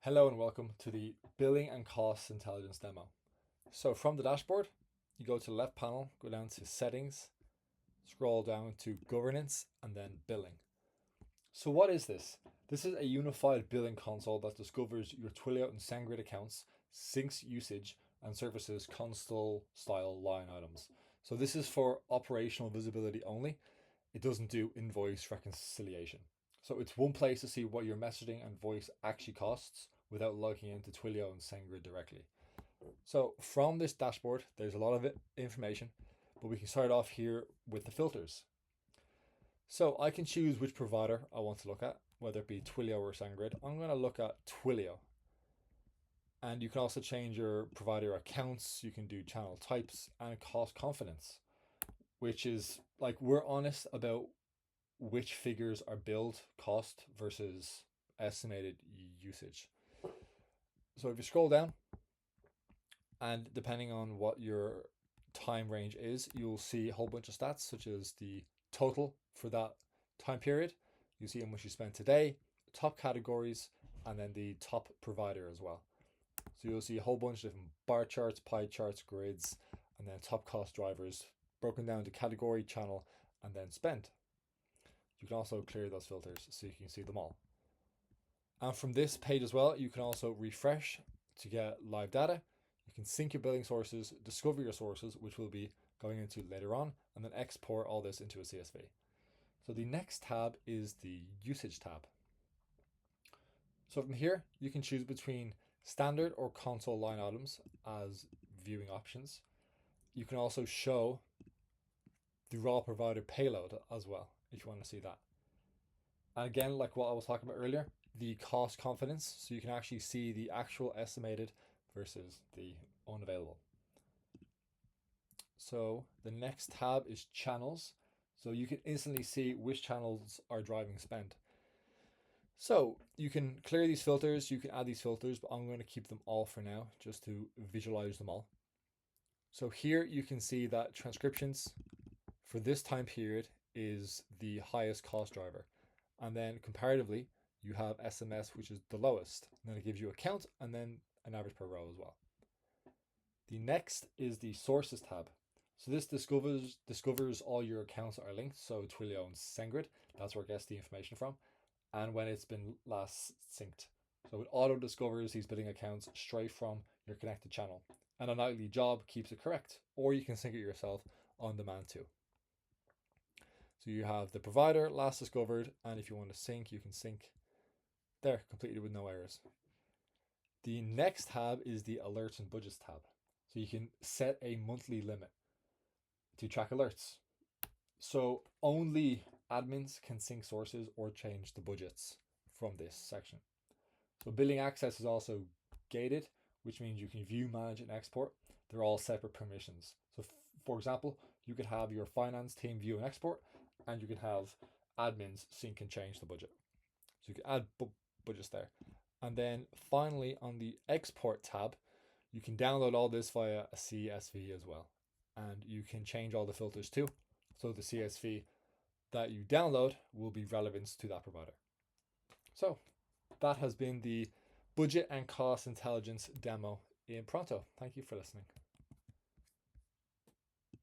Hello and welcome to the Billing and Cost Intelligence demo. So from the dashboard, you go to the left panel, go down to Settings, scroll down to Governance, and then Billing. So what is this? This is a unified billing console that discovers your Twilio and SendGrid accounts, syncs usage, and services console-style line items. So this is for operational visibility only. It doesn't do invoice reconciliation. So it's one place to see what your messaging and voice actually costs without logging into Twilio and SendGrid directly. So from this dashboard, there's a lot of information, but we can start off here with the filters. So I can choose which provider I want to look at, whether it be Twilio or SendGrid. I'm going to look at Twilio. And you can also change your provider accounts. You can do channel types and cost confidence, which is like we're honest about which figures are billed cost versus estimated usage. So if you scroll down, and depending on what your time range is, you'll see a whole bunch of stats, such as the total for that time period. You see how much you spent today, top categories, and then the top provider as well. So you'll see a whole bunch of different bar charts, pie charts, grids, and then top cost drivers broken down to category, channel, and then spend. You can also clear those filters so you can see them all. And from this page as well, you can also refresh to get live data. You can sync your billing sources, discover your sources, which we'll be going into later on, and then export all this into a CSV. So the next tab is the usage tab. So from here, you can choose between standard or console line items as viewing options. You can also show the raw provider payload as well, if you want to see that. And again, like what I was talking about earlier, the cost confidence, so you can actually see the actual estimated versus the unavailable. So the next tab is channels. So you can instantly see which channels are driving spend. So you can clear these filters, you can add these filters, but I'm going to keep them all for now just to visualize them all. So here you can see that transcriptions for this time period is the highest cost driver. And then comparatively, you have SMS, which is the lowest. And then it gives you a count and then an average per row as well. The next is the sources tab. So this discovers all your accounts that are linked. So Twilio and SendGrid, that's where it gets the information from. And when it's been last synced. So it auto discovers these billing accounts straight from your connected channel. And a nightly job keeps it correct. Or you can sync it yourself on demand too. So you have the provider last discovered, and if you want to sync, you can sync there completely with no errors. The next tab is the alerts and budgets tab. So you can set a monthly limit to track alerts. So only admins can sync sources or change the budgets from this section. So billing access is also gated, which means you can view, manage, and export. They're all separate permissions. So for example, you could have your finance team view and export, and you can have admins sync and change the budget. So you can add budgets there. And then finally on the export tab, you can download all this via a CSV as well. And you can change all the filters too. So the CSV that you download will be relevant to that provider. So that has been the budget and cost intelligence demo in Pronto. Thank you for listening.